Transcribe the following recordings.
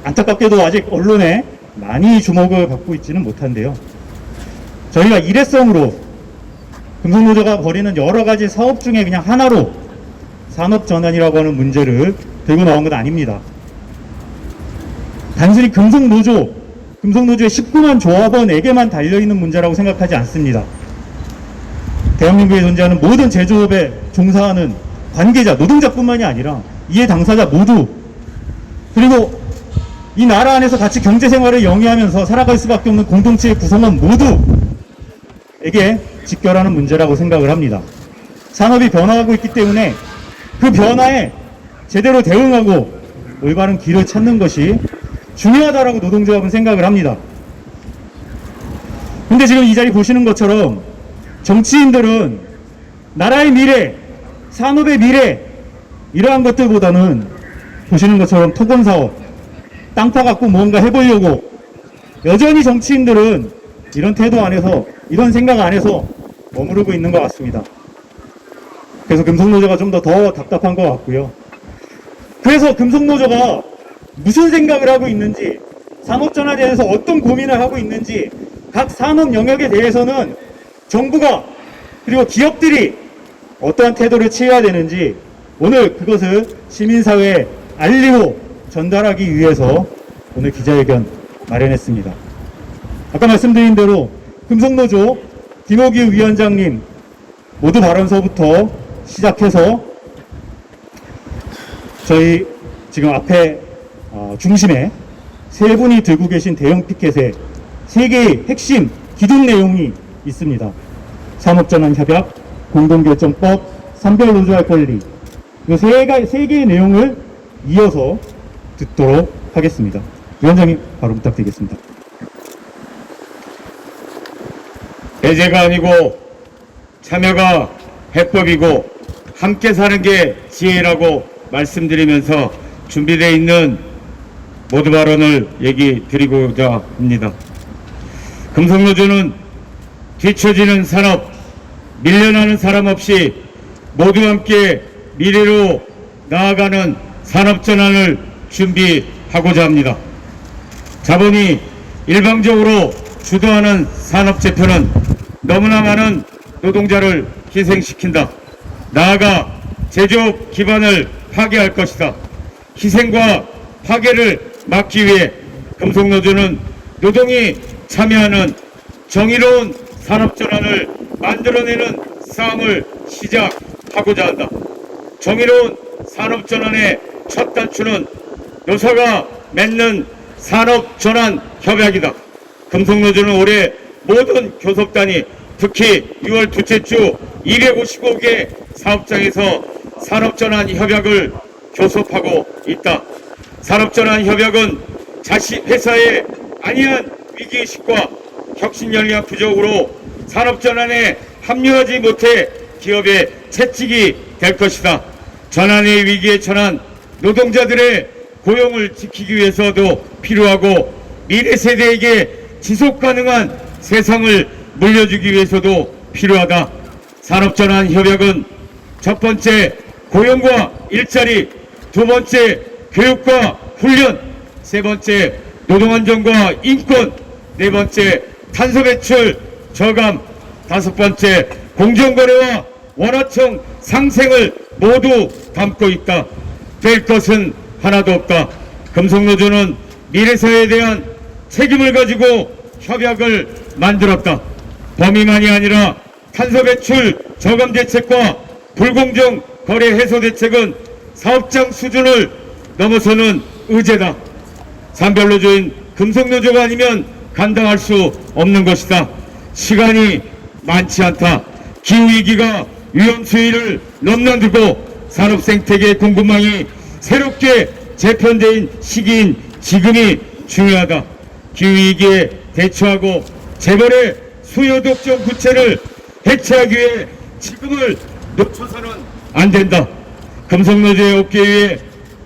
안타깝게도 아직 언론에 많이 주목을 받고 있지는 못한데요. 저희가 일회성으로 금속노조가 벌이는 여러 가지 사업 중에 그냥 하나로 산업전환이라고 하는 문제를 들고 나온 건 아닙니다. 단순히 금속노조의 19만 조합원에게만 달려있는 문제라고 생각하지 않습니다. 대한민국에 존재하는 모든 제조업에 종사하는 관계자, 노동자뿐만이 아니라 이해 당사자 모두, 그리고 이 나라 안에서 같이 경제생활을 영위하면서 살아갈 수밖에 없는 공동체의 구성원 모두에게 직결하는 문제라고 생각을 합니다. 산업이 변화하고 있기 때문에 그 변화에 제대로 대응하고 올바른 길을 찾는 것이 중요하다라고 노동조합은 생각을 합니다. 근데 지금 이 자리 보시는 것처럼 정치인들은 나라의 미래, 산업의 미래, 이러한 것들보다는 보시는 것처럼 토건사업, 땅 파갖고 뭔가 해보려고, 여전히 정치인들은 이런 태도 안에서, 이런 생각 안에서 머무르고 있는 것 같습니다. 그래서 금속노조가 좀 더 답답한 것 같고요. 그래서 금속노조가 무슨 생각을 하고 있는지, 산업전환에 대해서 어떤 고민을 하고 있는지, 각 산업 영역에 대해서는 정부가 그리고 기업들이 어떠한 태도를 취해야 되는지 오늘 그것을 시민사회에 알리고 전달하기 위해서 오늘 기자회견 마련했습니다. 아까 말씀드린 대로 금속노조 김호규 위원장님 모두 발언서부터 시작해서 저희 지금 앞에 중심에 세 분이 들고 계신 대형 피켓에 세 개의 핵심 기준 내용이 있습니다. 산업전환 협약, 공동결정법, 산별노조할 권리, 이 세 개의 내용을 이어서 듣도록 하겠습니다. 위원장님 바로 부탁드리겠습니다. 배제가 아니고 참여가 해법이고 함께 사는 게 지혜라고 말씀드리면서 준비되어 있는 모두 발언을 얘기 드리고자 합니다. 금속노조는 뒤처지는 산업, 밀려나는 사람 없이 모두 함께 미래로 나아가는 산업전환을 준비하고자 합니다. 자본이 일방적으로 주도하는 산업재편은 너무나 많은 노동자를 희생시킨다. 나아가 제조업 기반을 파괴할 것이다. 희생과 파괴를 막기 위해 금속노조는 노동이 참여하는 정의로운 산업전환을 만들어내는 싸움을 시작하고자 한다. 정의로운 산업전환의 첫 단추는 노사가 맺는 산업전환 협약이다. 금속노조는 올해 모든 교섭단이 특히 6월 둘째 주 255개 사업장에서 산업전환 협약을 교섭하고 있다. 산업전환 협약은 자신 회사의 안이한 위기의식과 혁신연령 부족으로 산업전환에 합류하지 못해 기업의 채찍이 될 것이다. 전환의 위기에 처한 노동자들의 고용을 지키기 위해서도 필요하고 미래 세대에게 지속가능한 세상을 물려주기 위해서도 필요하다. 산업전환 협약은 첫 번째 고용과 일자리, 두 번째 교육과 훈련, 세 번째 노동안전과 인권, 네 번째 탄소 배출 저감, 다섯 번째 공정거래와 원화청 상생을 모두 담고 있다. 될 것은 하나도 없다. 금속노조는 미래사회에 대한 책임을 가지고 협약을 만들었다. 범위만이 아니라 탄소 배출 저감 대책과 불공정 거래 해소 대책은 사업장 수준을 넘어서는 의제다. 산별노조인 금속노조가 아니면 감당할 수 없는 것이다. 시간이 많지 않다. 기후위기가 위험수위를 넘나들고 산업생태계 공급망이 새롭게 재편된 시기인 지금이 중요하다. 기후위기에 대처하고 재벌의 수요 독점 구체를 해체하기 위해 지금을 놓쳐서는 안 된다. 금속노조의 어깨 위에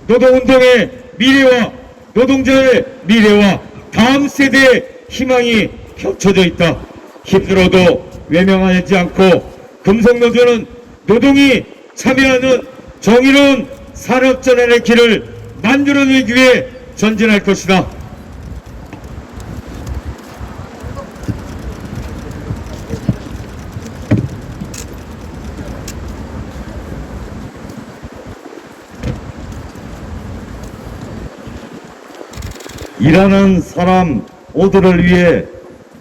노동운동의 미래와 노동자의 미래와 다음 세대의 희망이 겹쳐져 있다. 힘들어도 외면하지 않고 금속노조는 노동이 참여하는 정의로운 산업전환의 길을 만들어내기 위해 전진할 것이다. 일하는 사람 모두를 위해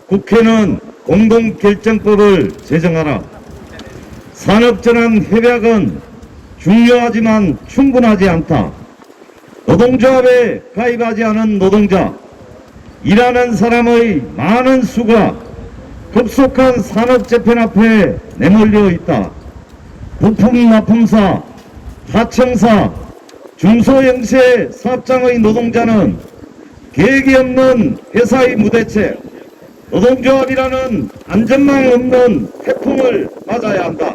국회는 공동결정법을 제정하라. 산업전환 협약은 중요하지만 충분하지 않다. 노동조합에 가입하지 않은 노동자, 일하는 사람의 많은 수가 급속한 산업재편 앞에 내몰려 있다. 부품 납품사, 하청사, 중소형체 사업장의 노동자는 계획이 없는 회사의 무대책, 노동조합이라는 안전망 없는 태풍을 맞아야 한다.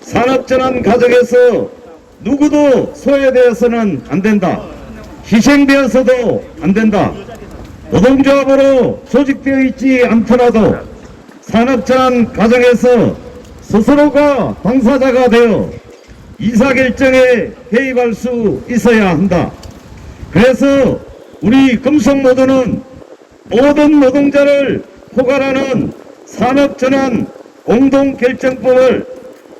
산업전환 과정에서 누구도 소외되어서는 안 된다. 희생되어서도 안 된다. 노동조합으로 조직되어 있지 않더라도 산업전환 과정에서 스스로가 당사자가 되어 이사결정에 개입할 수 있어야 한다. 그래서 우리 금속노조는 모든 노동자를 포괄하는 산업전환 공동결정법을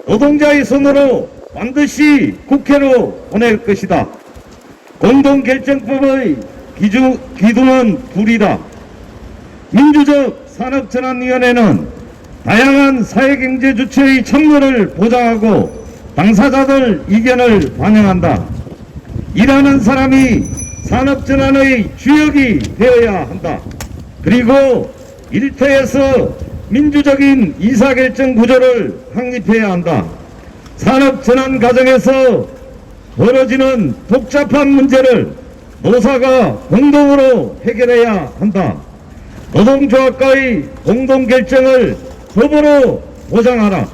노동자의 손으로 반드시 국회로 보낼 것이다. 공동결정법의 기둥은 둘이다. 민주적 산업전환위원회는 다양한 사회경제 주체의 참여를 보장하고 당사자들 의견을 반영한다. 일하는 사람이 산업전환의 주역이 되어야 한다. 그리고 일터에서 민주적인 의사결정 구조를 확립해야 한다. 산업전환 과정에서 벌어지는 복잡한 문제를 노사가 공동으로 해결해야 한다. 노동조합과의 공동결정을 법으로 보장하라.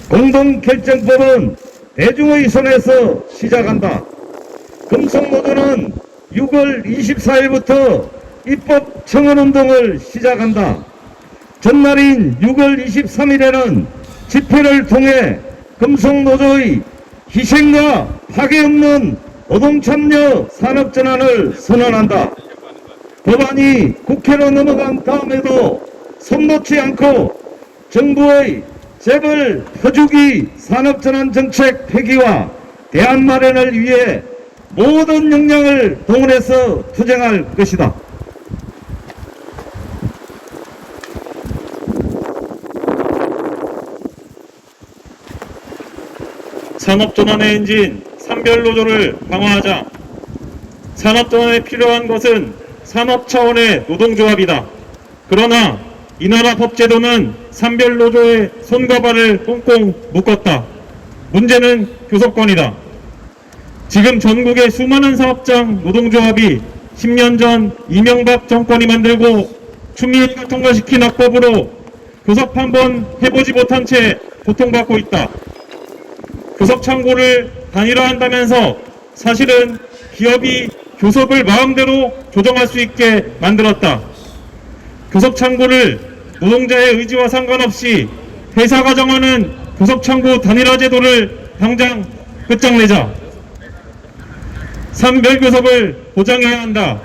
공동결정법은 대중의 손에서 시작한다. 금속노조는 6월 24일부터 입법 청원운동을 시작한다. 전날인 6월 23일에는 집회를 통해 금속노조의 희생과 파괴 없는 노동참여 산업전환을 선언한다. 법안이 국회로 넘어간 다음에도 손 놓지 않고 정부의 재벌 터주기 산업전환 정책 폐기와 대안 마련을 위해 모든 역량을 동원해서 투쟁할 것이다. 산업전환의 엔진 산별노조를 강화하자. 산업전환에 필요한 것은 산업 차원의 노동조합이다. 그러나 이 나라 법제도는 산별노조의 손과 발을 꽁꽁 묶었다. 문제는 교섭권이다. 지금 전국의 수많은 사업장 노동조합이 10년 전 이명박 정권이 만들고 추미애가 통과시킨 악법으로 교섭 한번 해보지 못한 채 고통받고 있다. 교섭창고를 단일화한다면서 사실은 기업이 교섭을 마음대로 조정할 수 있게 만들었다. 교섭창고를 노동자의 의지와 상관없이 회사가 정하는 교섭창고 단일화 제도를 당장 끝장내자. 산별교섭을 보장해야 한다.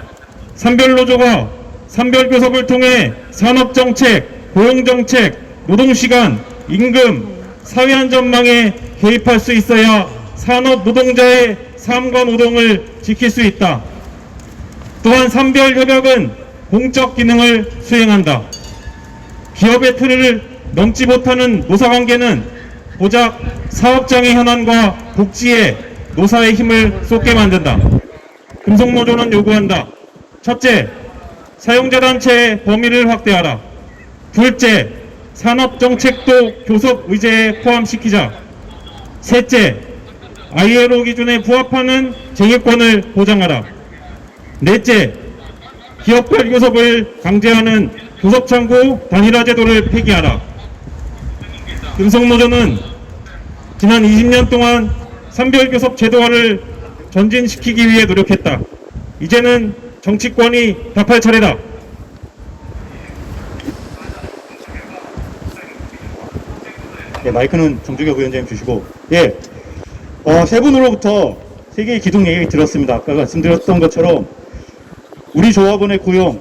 산별노조가 산별교섭을 통해 산업정책, 고용정책, 노동시간, 임금, 사회안전망에 개입할 수 있어야 산업 노동자의 삶과 노동을 지킬 수 있다. 또한 산별협약은 공적 기능을 수행한다. 기업의 틀을 넘지 못하는 노사관계는 고작 사업장의 현안과 복지에 노사의 힘을 쏟게 만든다. 금속노조는 요구한다. 첫째, 사용자 단체의 범위를 확대하라. 둘째, 산업정책도 교섭 의제에 포함시키자. 셋째, ILO 기준에 부합하는 쟁의권을 보장하라. 넷째, 기업별 교섭을 강제하는 교섭창고 단일화 제도를 폐기하라. 금속노조는 지난 20년 동안 산별교섭 제도화를 전진시키기 위해 노력했다. 이제는 정치권이 답할 차례다. 예, 마이크는 정주경 위원장님 주시고, 세 분으로부터 세 개의 기둥 얘기 들었습니다. 아까 말씀드렸던 것처럼 우리 조합원의 고용,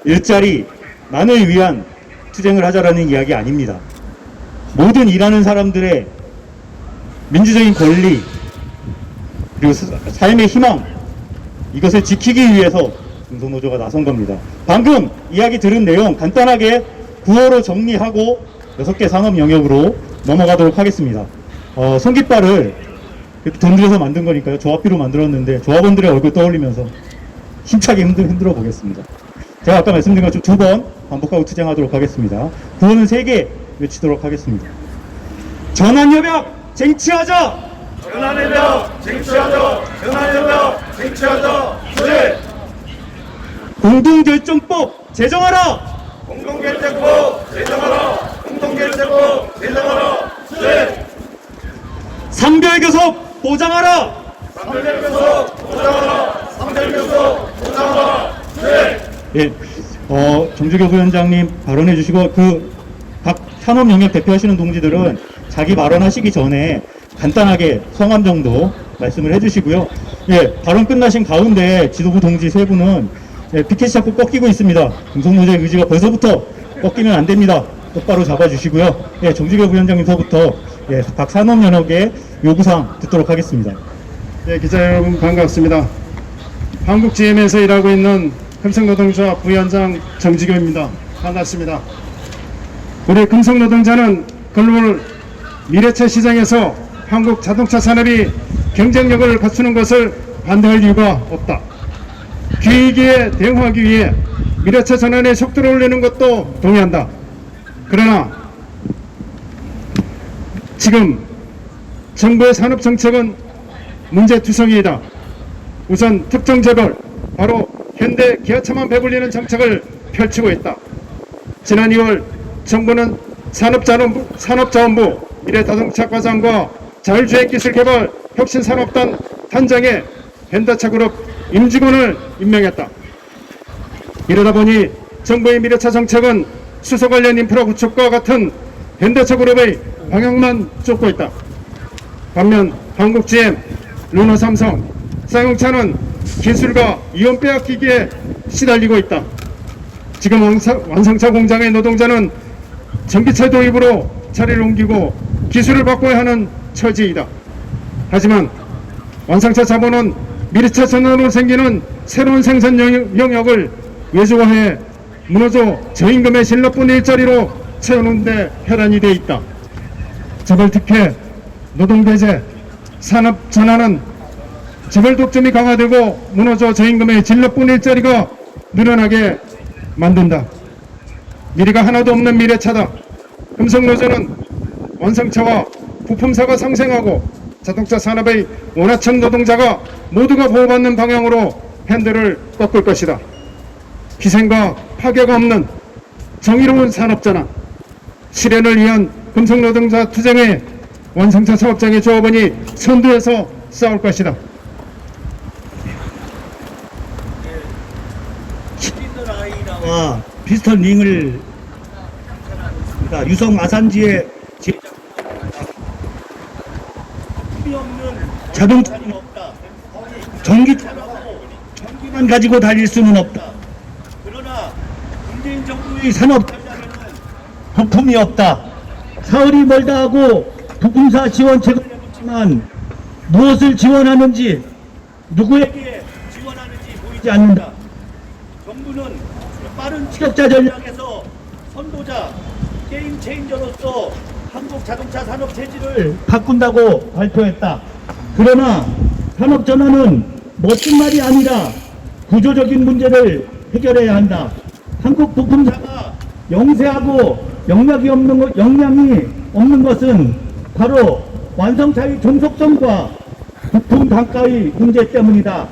일자리, 만을 위한 투쟁을 하자라는 이야기 아닙니다. 모든 일하는 사람들의 민주적인 권리, 그리고 삶의 희망, 이것을 지키기 위해서 금속노조가 나선 겁니다. 방금 이야기 들은 내용 간단하게 구호로 정리하고 6개 산업 영역으로 넘어가도록 하겠습니다. 손깃발을 돈 들여서 만든 거니까요. 조합비로 만들었는데 조합원들의 얼굴 떠올리면서 힘차게 흔들어 보겠습니다. 제가 아까 말씀드린 것처럼 2번 반복하고 투쟁하도록 하겠습니다. 구호는 3개 외치도록 하겠습니다. 전환협약 쟁취하자! 전환협약 쟁취하자! 전환협약 쟁취하자! 네! 공동결정법 제정하라! 공동결정법 제정하라! 공동결정법 제정하라! 네! 삼별교섭 보장하라! 삼별교섭 보장하라! 삼별교섭 보장하라! 네! 예, 정주교 부위원장님 발언해 주시고 각 산업 영역 대표하시는 동지들은 자기 발언하시기 전에 간단하게 성함 정도 말씀을 해주시고요. 예, 발언 끝나신 가운데 지도부 동지 3분은 피켓이 자꾸 꺾이고 있습니다. 금속노조의 의지가 벌써부터 꺾이면 안 됩니다. 똑바로 잡아주시고요. 예, 정주교 부위원장님서부터 각 산업 영역의 요구사항 듣도록 하겠습니다. 네, 기자 여러분 반갑습니다. 한국GM에서 일하고 있는 금속노동조합 부위원장 정지교입니다. 반갑습니다. 우리 금속노동자는 글로벌 미래차 시장에서 한국 자동차 산업이 경쟁력을 갖추는 것을 반대할 이유가 없다. 기회에 대응하기 위해 미래차 전환의 속도를 올리는 것도 동의한다. 그러나 지금 정부의 산업 정책은 문제투성이이다. 우선 특정 재벌, 바로 현대 기아차만 배불리는 정책을 펼치고 있다. 지난 2월 정부는 산업자원부 미래자동차과장과 자율주행기술개발 혁신산업단 단장에 현대차그룹 임직원을 임명했다. 이러다 보니 정부의 미래차 정책은 수소 관련 인프라 구축과 같은 현대차그룹의 방향만 쫓고 있다. 반면 한국GM, 르노삼성, 쌍용차는 기술과 이원 빼앗기기에 시달리고 있다. 지금 완성차 공장의 노동자는 전기차 도입으로 자리를 옮기고 기술을 바꿔야 하는 처지이다. 하지만 완성차 자본은 미래차 전환으로 생기는 새로운 생산 영역을 외주화해 무너져 저임금의 실업분 일자리로 채우는 데 혈안이 돼 있다. 재벌 특혜, 노동배제, 산업 전환은 재벌 독점이 강화되고 무너져 저임금의 진로분 일자리가 늘어나게 만든다. 미래가 하나도 없는 미래차다. 금속노조는 완성차와 부품사가 상생하고 자동차 산업의 원하청 노동자가 모두가 보호받는 방향으로 핸들을 꺾을 것이다. 희생과 파괴가 없는 정의로운 산업전환, 실현을 위한 금속노동자 투쟁에 완성차 사업장의 조합원이 선두에서 싸울 것이다. 와 비슷한 링을 유성 마산지에 자동차는 없다. 전기만 가지고 달릴 수는 없다. 그러나 문재인 정부의 산업 부품이 없다. 사흘이 멀다 하고 부품사 지원책을 내놓지만 무엇을 지원하는지 누구에게 지원하는지 보이지 않는다. 정부는 빠른 추격자 전략에서 선도자 게임 체인저로서 한국 자동차 산업 체질을 바꾼다고 발표했다. 그러나 산업 전환은 멋진 말이 아니라 구조적인 문제를 해결해야 한다. 한국 부품사가 영세하고 역량이 없는 것은 바로 완성차의 종속성과 부품 단가의 문제 때문이다.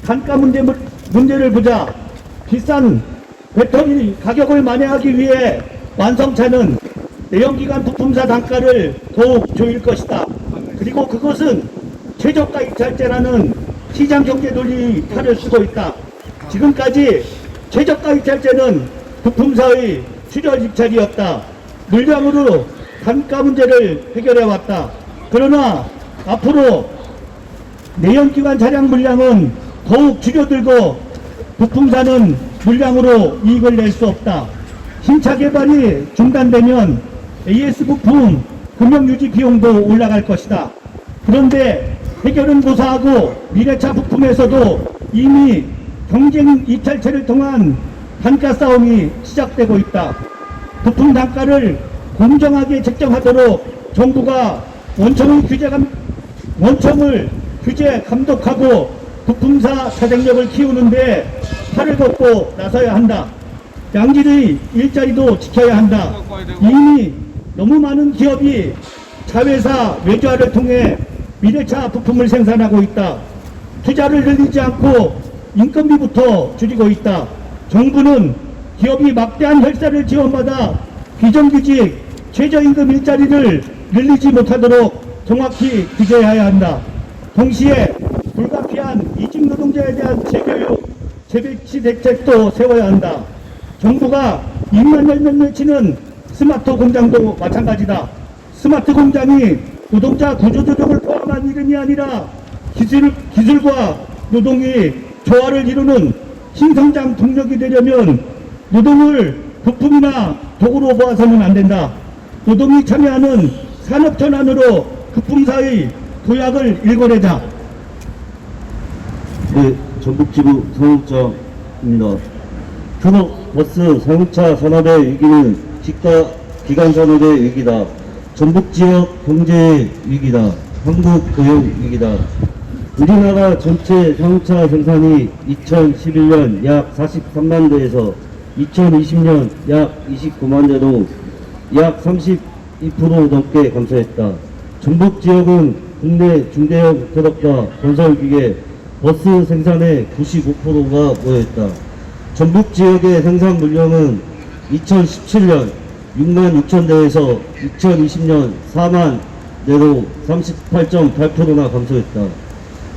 단가 문제를 보자. 비싼 배터리 가격을 만회하기 위해 완성차는 내연기관 부품사 단가를 더욱 조일 것이다. 그리고 그것은 최저가 입찰제라는 시장 경제 논리 탈을 쓰고 있다. 지금까지 최저가 입찰제는 부품사의 출혈 입찰이었다. 물량으로 단가 문제를 해결해 왔다. 그러나 앞으로 내연기관 차량 물량은 더욱 줄어들고 부품사는 물량으로 이익을 낼 수 없다. 신차 개발이 중단되면 AS 부품 금융유지 비용도 올라갈 것이다. 그런데 해결은 고사하고 미래차 부품에서도 이미 경쟁 이탈체를 통한 단가 싸움이 시작되고 있다. 부품 단가를 공정하게 책정하도록 정부가 원청을 규제 감독하고 부품사 자생력을 키우는데 팔을 걷고 나서야 한다. 양질의 일자리도 지켜야 한다. 이미 너무 많은 기업이 자회사 외주화를 통해 미래차 부품을 생산하고 있다. 투자를 늘리지 않고 인건비부터 줄이고 있다. 정부는 기업이 막대한 혈세를 지원받아 비정규직 최저임금 일자리를 늘리지 못하도록 정확히 규제해야 한다. 동시에 불가피한 이직 노동자에 대한 재교육, 재배치 대책도 세워야 한다. 정부가 입만 열면 맺히는 스마트 공장도 마찬가지다. 스마트 공장이 노동자 구조조정을 포함한 이름이 아니라 기술과 노동이 조화를 이루는 신성장 동력이 되려면 노동을 부품이나 도구로 보아서는 안 된다. 노동이 참여하는 산업 전환으로 부품사의 도약을 일궈내자. 네, 전북지부 성욱자입니다. 현업버스 자동차 산업의 위기는 기간 산업의 위기다. 전북지역 경제의 위기다. 한국 고용 위기다. 우리나라 전체 자동차 생산이 2011년 약 43만 대에서 2020년 약 29만 대로 약 32% 넘게 감소했다. 전북 지역은 국내 중대형 트럭과 건설기계, 버스 생산의 95%가 모여있다. 전북 지역의 생산 물량은 2017년 6만 6천 대에서 2020년 4만 대로 38.8%나 감소했다.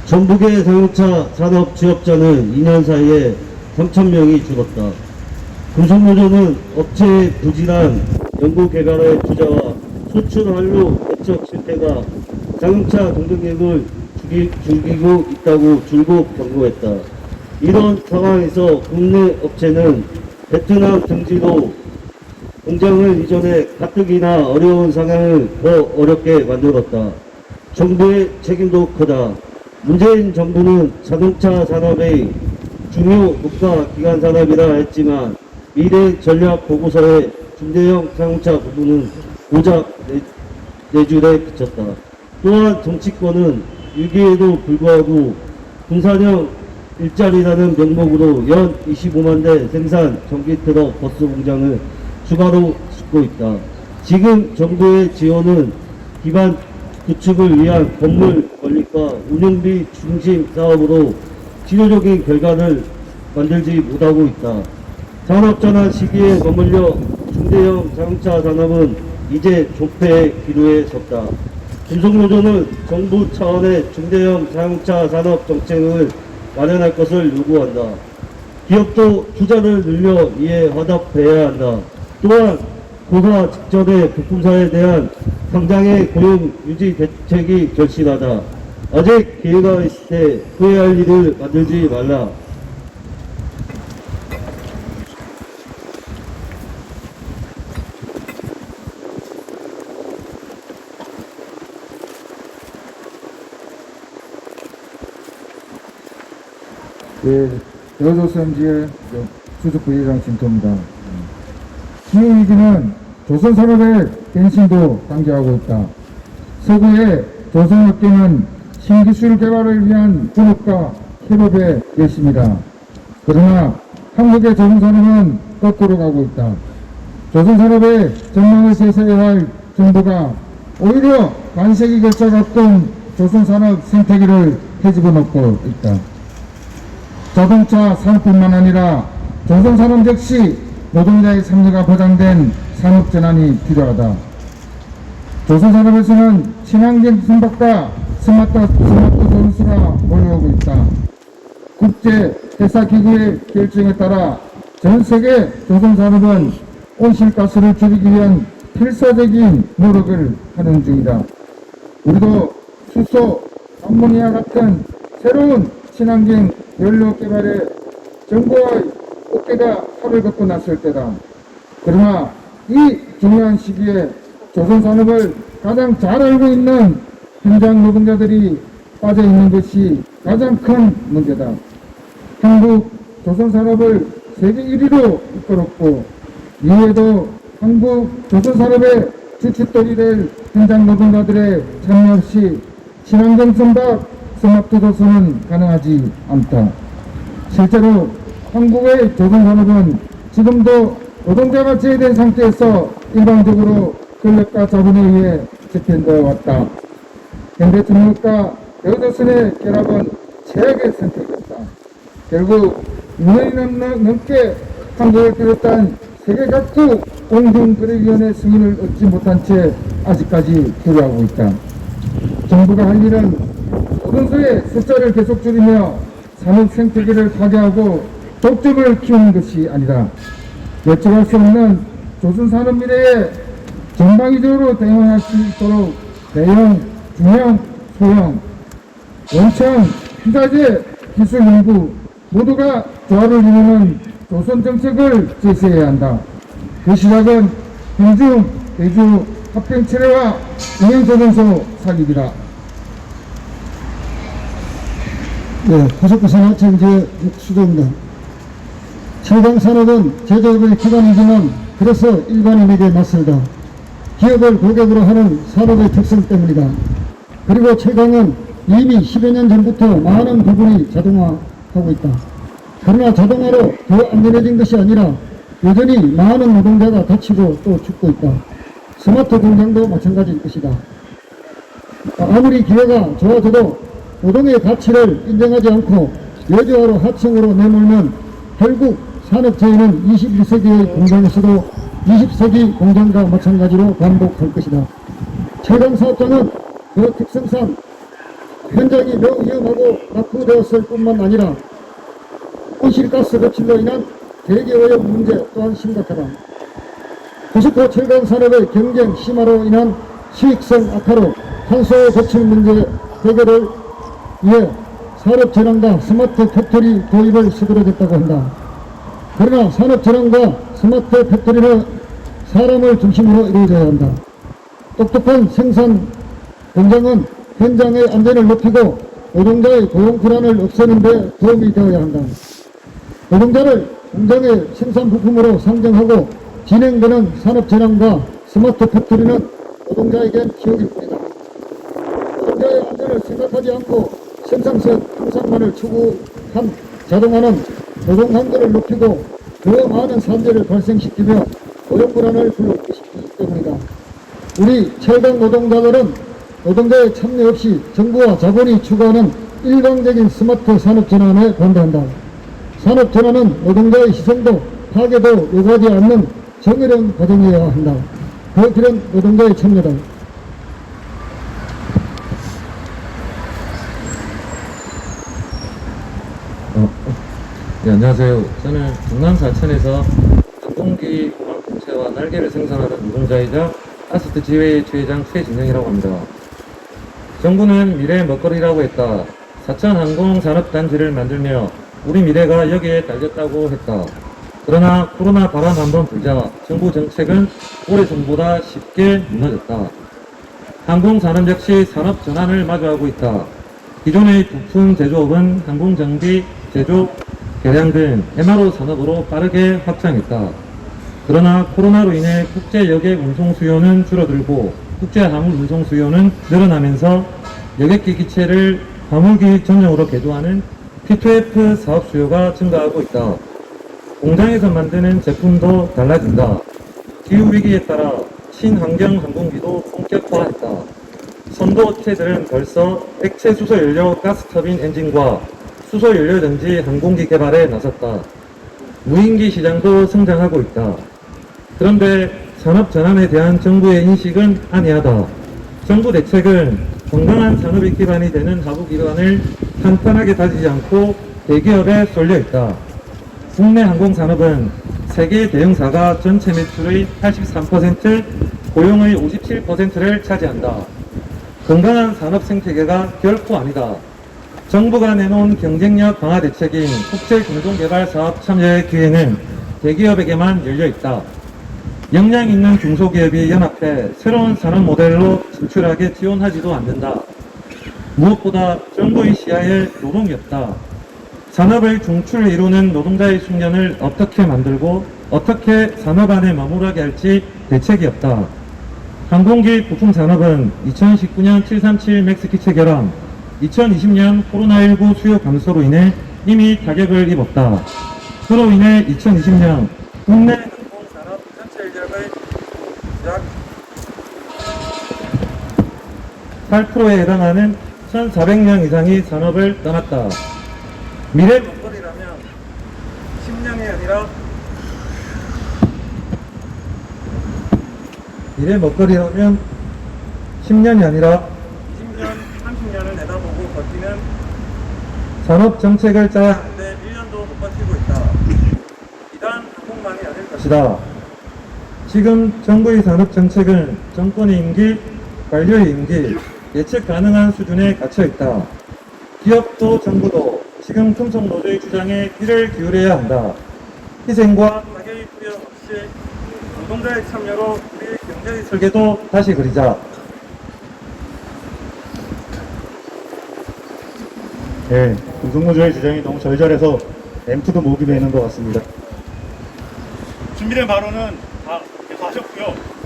전북의 자동차 산업 취업자는 2년 사이에 3,000명이 줄었다. 금속노조는 업체의 부진한 연구개발의 투자와 수출 완료 대책 실패가 자동차 경쟁력을 죽이고 있다고 줄곧 경고했다. 이런 상황에서 국내 업체는 베트남 등지로 공장을 이전해 가뜩이나 어려운 상황을 더 어렵게 만들었다. 정부의 책임도 크다. 문재인 정부는 자동차 산업의 중요 국가 기관 산업이라 했지만 미래 전략 보고서의 중대형 자동차 부분은 고작 내줄에 그쳤다. 또한 정치권은 위기에도 불구하고 분산형 일자리라는 명목으로 연 25만 대 생산 전기트럭 버스 공장을 추가로 짓고 있다. 지금 정부의 지원은 기반 구축을 위한 건물 건립과 운영비 중심 사업으로 실효적인 결과를 만들지 못하고 있다. 산업전환 시기에 머물려 중대형 자동차 산업은 이제 조폐의 기로에 섰다. 금속노조는 정부 차원의 중대형 자동차 산업 정책을 마련할 것을 요구한다. 기업도 투자를 늘려 이에 화답해야 한다. 또한 고사 직전에 부품사에 대한 당장의 고용 유지 대책이 절실하다. 아직 기회가 있을 때 후회할 일을 만들지 말라. 네, 여조선지의 수석 부회장 진토입니다. 기후위기는 조선산업의 갱신도 당겨하고 있다. 서구의 조선업계는 신기술 개발을 위한 분업과 협업에 열심이다. 그러나 한국의 조선산업은 거꾸로 가고 있다. 조선산업의 전망을 제시해야 할 정부가 오히려 반세기 결착 앞둔 조선산업 생태계를 헤집어 놓고 있다. 자동차 산업뿐만 아니라 조선산업 역시 노동자의 참여가 보장된 산업전환이 필요하다. 조선산업에서는 친환경 선박과 스마트 전수가 몰려오고 있다. 국제회사기구의 결정에 따라 전 세계 조선산업은 온실가스를 줄이기 위한 필사적인 노력을 하는 중이다. 우리도 수소, 암모니아 같은 새로운 친환경 연료 개발에 정부와의 어깨가 합을 걷고 났을 때다. 그러나 이 중요한 시기에 조선산업을 가장 잘 알고 있는 현장 노동자들이 빠져 있는 것이 가장 큰 문제다. 한국 조선산업을 세계 1위로 이끌었고 이후에도 한국 조선산업의 주춧돌이 될 현장 노동자들의 참여 없이 친환경 선박 스마트 조선은 가능하지 않다. 실제로 한국의 조선산업은 지금도 노동자가 제외된 상태에서 일방적으로 권력과 자본에 의해 집행되어 왔다. 현대 중국과 여조선의 결합은 최악의 선택이었다. 결국 2년이 넘게 한국을 비롯한 세계 각국 공동거래위원회 승인을 얻지 못한 채 아직까지 교류하고 있다. 정부가 할 일은 노동소의 숫자를 계속 줄이며 산업 생태계를 파괴하고 독점을 키우는 것이 아니다. 예측할 수 없는 조선산업 미래에 전방위적으로 대응할 수 있도록 대형, 중형, 소형, 원청, 피자재, 기술 연구 모두가 조화를 이루는 조선 정책을 제시해야 한다. 그 시작은 평중, 대주, 합병체례와 운영조선소 사립이다. 네, 호석부 산하청제 수조입니다. 철강산업은 제조업의 기반이지만 그래서 일반인에게 낯설다. 기업을 고객으로 하는 산업의 특성 때문이다. 그리고 철강은 이미 10여 년 전부터 많은 부분이 자동화하고 있다. 그러나 자동화로 더 안전해진 것이 아니라 여전히 많은 노동자가 다치고 또 죽고 있다. 스마트 공장도 마찬가지일 것이다. 아무리 기회가 좋아져도 노동의 가치를 인정하지 않고 여조화로 하청으로 내몰면 결국 산업재해는 21세기의 공장에서도 20세기 공장과 마찬가지로 반복할 것이다. 철강사업장은 그 특성상 현장이 매우 위험하고 낙후되었을 뿐만 아니라 온실가스 배출로 인한 대기오염 문제 또한 심각하다. 포스코 철강산업의 경쟁 심화로 인한 수익성 악화로 탄소 배출 문제 해결을 위해 산업전환과 스마트 팩토리 도입을 서두르겠다고 한다. 그러나 산업전환과 스마트 팩토리는 사람을 중심으로 이루어져야 한다. 똑똑한 생산 공장은 현장의 안전을 높이고 노동자의 고용 불안을 없애는 데 도움이 되어야 한다. 노동자를 공장의 생산 부품으로 상정하고 진행되는 산업전환과 스마트 팩토리는 노동자에겐 기억일 뿐이다. 노동자의 안전을 생각하지 않고 생산성 향상만을 추구한 자동화는 노동 강도를 높이고 더 많은 산재를 발생시키며 고용 불안을 불러일으키기 때문이다. 우리 철강 노동자들은 노동자의 참여 없이 정부와 자본이 추구하는 일방적인 스마트 산업 전환에 반대한다. 산업 전환은 노동자의 희생도 파괴도 요구하지 않는 정의로운 과정이어야 한다. 그 길은 노동자의 참여다. 네, 안녕하세요. 저는 경남 사천에서 항공기 공항체와 날개를 생산하는 노동자이자 아스트 지회 최회장 최진영이라고 합니다. 정부는 미래의 먹거리라고 했다. 사천 항공산업단지를 만들며 우리 미래가 여기에 달렸다고 했다. 그러나 코로나 바람 한번 불자 정부 정책은 오래전보다 쉽게 무너졌다. 항공산업 역시 산업 전환을 마주하고 있다. 기존의 부품 제조업은 항공정비, 제조, 개량 등 MRO 산업으로 빠르게 확장했다. 그러나 코로나로 인해 국제 여객 운송 수요는 줄어들고 국제 화물 운송 수요는 늘어나면서 여객기 기체를 화물기 전용으로 개조하는 P2F 사업 수요가 증가하고 있다. 공장에서 만드는 제품도 달라진다. 기후위기에 따라 친환경 항공기도 본격화했다. 선도 업체들은 벌써 액체 수소연료 가스터빈 엔진과 수소연료전지 항공기 개발에 나섰다. 무인기 시장도 성장하고 있다. 그런데 산업 전환에 대한 정부의 인식은 안이하다. 정부 대책은 건강한 산업이 기반이 되는 하부기관을 탄탄하게 다지지 않고 대기업에 쏠려 있다. 국내 항공산업은 세계 대형사가 전체 매출의 83%, 고용의 57%를 차지한다. 건강한 산업 생태계가 결코 아니다. 정부가 내놓은 경쟁력 강화 대책인 국제공동개발사업 참여의 기회는 대기업에게만 열려 있다. 역량 있는 중소기업이 연합해 새로운 산업 모델로 진출하게 지원하지도 않는다. 무엇보다 정부의 시야에 노동이 없다. 산업의 중추를 이루는 노동자의 숙련을 어떻게 만들고 어떻게 산업 안에 머무르게 할지 대책이 없다. 항공기 부품 산업은 2019년 737 맥스 기체 결함, 2020년 코로나19 수요 감소로 인해 이미 타격을 입었다. 그로 인해 2020년 국내 항공산업 전체 인력의 약 8%에 해당하는 1,400명 이상이 산업을 떠났다. 미래 먹거리라면 10년이 아니라 미래 먹거리라면 10년이 아니라 20년, 30년을 내다보고 버티는 산업 정책을 짜야 하는데 1년도 못 버티고 있다. 비단 항공만이 아닐 것이다. 지금 정부의 산업 정책은 정권의 임기, 관료의 임기, 예측 가능한 수준에 갇혀 있다. 기업도 정부도 지금 금속노조의 주장에 귀를 기울여야 한다. 희생과 가격의 부여 없이 노동자의 참여로 우리의 경제의 설계도 다시 그리자. 네, 금속노조의 주장이 너무 절절해서 앰프도 목이 메는 것 같습니다. 준비된 발언은 다 계속 하셨고요.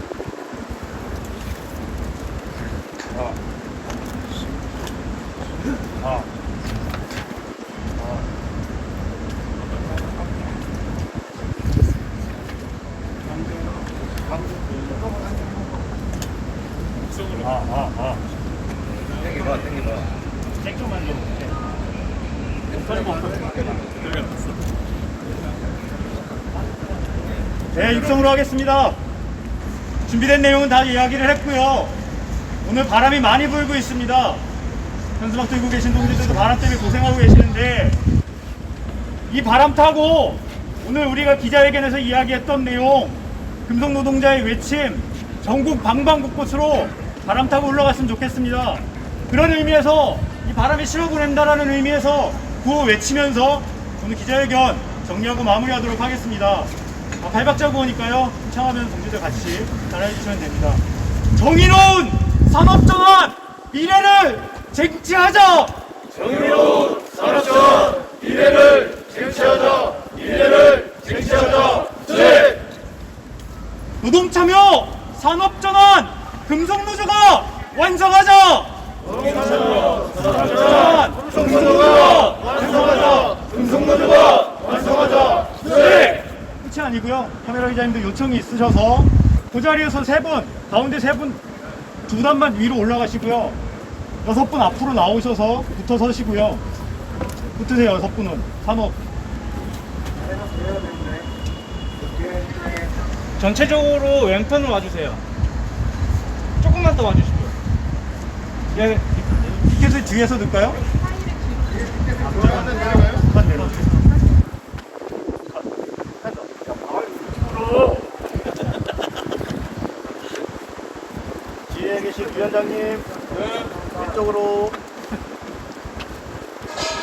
네, 육성으로 하겠습니다. 준비된 내용은 다 이야기를 했고요. 오늘 바람이 많이 불고 있습니다. 현수막 들고 계신 동지들도 바람 때문에 고생하고 계시는데, 이 바람 타고 오늘 우리가 기자회견에서 이야기했던 내용, 금속노동자의 외침, 전국 방방곳곳으로 바람 타고 올라갔으면 좋겠습니다. 그런 의미에서 이 바람이 실어보낸다라는 의미에서 구호 외치면서 오늘 기자회견 정리하고 마무리하도록 하겠습니다. 발박자 구호니까요, 창하면 동지들 같이 따라해주시면 됩니다. 정의로운 산업정원 미래를 쟁취하자! 정의로운 산업정원 미래를 쟁취하자! 미래를 쟁취하자! 네! 노동참여 산업전환 금속노조가 완성하자! 노동참여 산업전환 금속노조가 완성하자! 금속노조가 완성하자! 네! 끝이 아니고요. 카메라 기자님들 요청이 있으셔서 그 자리에서 세 분, 가운데 세 분 두 단만 위로 올라가시고요. 6분 앞으로 나오셔서 붙어 서시고요. 붙으세요. 6분은 산업. 전체적으로 왼편으로 와주세요. 조금만 더 와주시고요. 예, 티켓을 뒤에서 넣을까요? 뒤에 계신 위원장님, 왼쪽으로.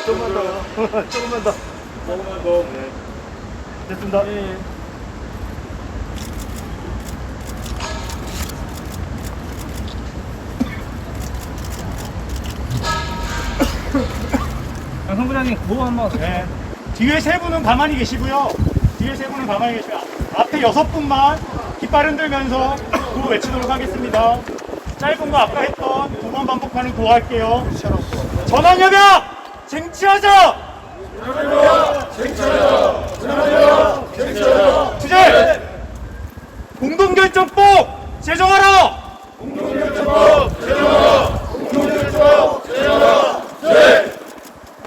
조금만 더. 조금만 더. 네. 됐습니다. 성부장님 구호 한번. 네. 뒤에 세 분은 가만히 계시고요. 뒤에 세 분은 가만히 계시고요. 앞에 6분만 깃발 흔들면서 구호 외치도록 하겠습니다. 짧은 거 아까 했던 2번 반복하는 구호 할게요. 전환협약 쟁취하자! 전환협약 쟁취하자! 전환협약 쟁취하자! 주제! 공동결정법 제정하라! 공동결정법 제정하라! 공동결정법 제정하라! 네!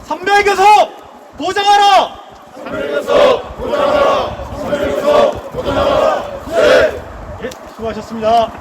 선별교섭 보장하라! 선별교섭 보장하라! 선별교섭 보장하라! 네! 예, 수고하셨습니다.